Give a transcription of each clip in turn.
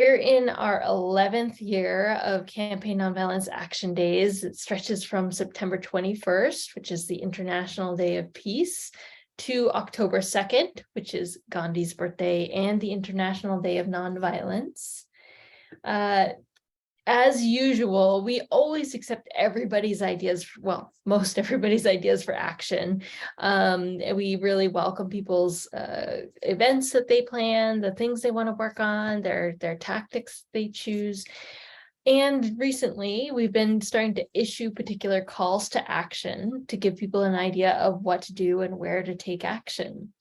We're in our 11th year of Campaign Nonviolence Action Days. It stretches from September 21st, which is the International Day of Peace, to October 2nd, which is Gandhi's birthday, and the International Day of Nonviolence. As usual, we always accept everybody's ideas, well, most everybody's ideas for action. We really welcome people's events that they plan, the things they want to work on, their tactics they choose. And recently, we've been starting to issue particular calls to action to give people an idea of what to do and where to take action.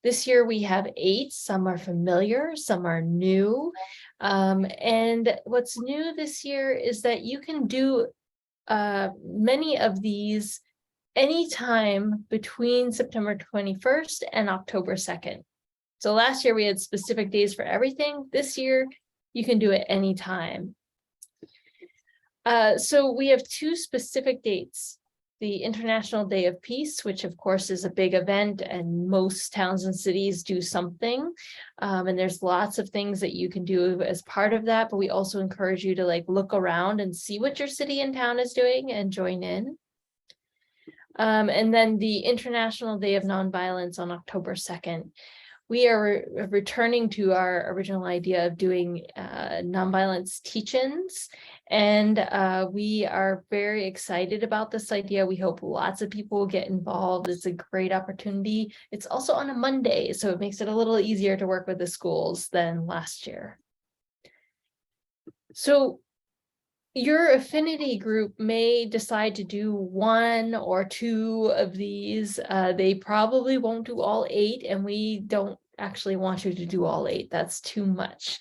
This year we have 8, some are familiar, some are new. And what's new this year is that you can do many of these anytime between September 21st and October 2nd. So last year we had specific days for everything. This year you can do it anytime. So we have 2 specific dates. The International Day of Peace, which of course is a big event and most towns and cities do something. And there's lots of things that you can do as part of that, but we also encourage you to look around and see what your city and town is doing and join in. And then the International Day of Nonviolence on October 2nd. We are returning to our original idea of doing nonviolence teach-ins, and we are very excited about this idea. We hope lots of people will get involved. It's a great opportunity. It's also on a Monday, so it makes it a little easier to work with the schools than last year. So your affinity group may decide to do 1 or 2 of these. They probably won't do all 8, and we don't actually want you to do all 8. That's too much.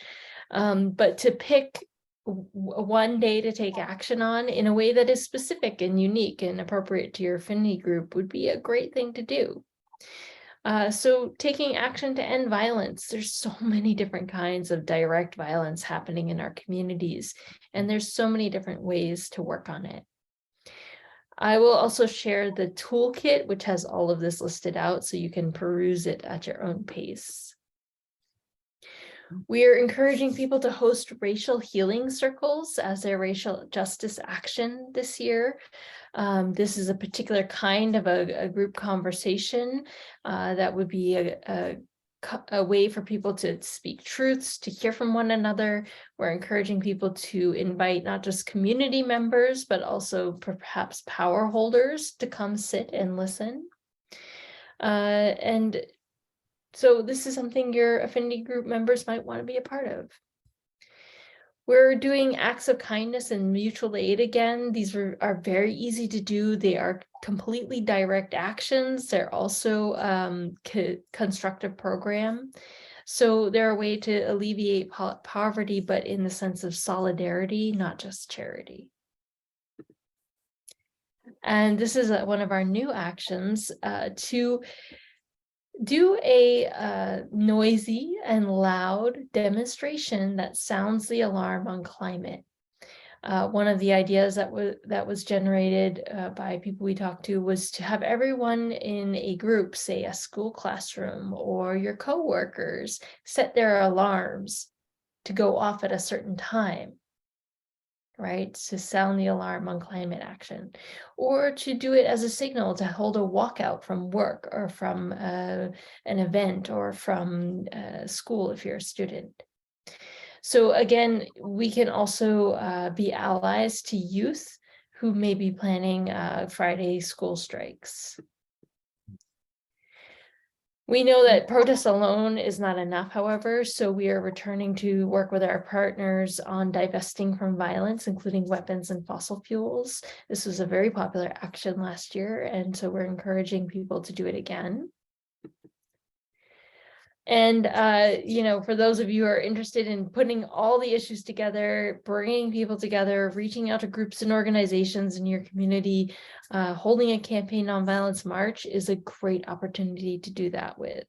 But to pick one day to take action on in a way that is specific and unique and appropriate to your affinity group would be a great thing to do. So taking action to end violence, there's so many different kinds of direct violence happening in our communities, and there's so many different ways to work on it. I will also share the toolkit, which has all of this listed out so you can peruse it at your own pace. We are encouraging people to host racial healing circles as their racial justice action this year. This is a particular kind of a group conversation that would be a way for people to speak truths, to hear from one another. We're encouraging people to invite not just community members, but also perhaps power holders to come sit and listen. And so this is something your affinity group members might want to be a part of. We're doing acts of kindness and mutual aid again. These are very easy to do. They are completely direct actions. They're also constructive program. So they're a way to alleviate poverty, but in the sense of solidarity, not just charity. And this is one of our new actions to do a noisy and loud demonstration that sounds the alarm on climate. One of the ideas that was generated by people we talked to was to have everyone in a group, say a school classroom or your coworkers, set their alarms to go off at a certain time, right? To sound the alarm on climate action, or to do it as a signal to hold a walkout from work or from an event or from school if you're a student. So again, we can also be allies to youth who may be planning Friday school strikes. We know that protest alone is not enough, however, so we are returning to work with our partners on divesting from violence, including weapons and fossil fuels. This was a very popular action last year, and so we're encouraging people to do it again. And, for those of you who are interested in putting all the issues together, bringing people together, reaching out to groups and organizations in your community, holding a Campaign Nonviolence March is a great opportunity to do that with.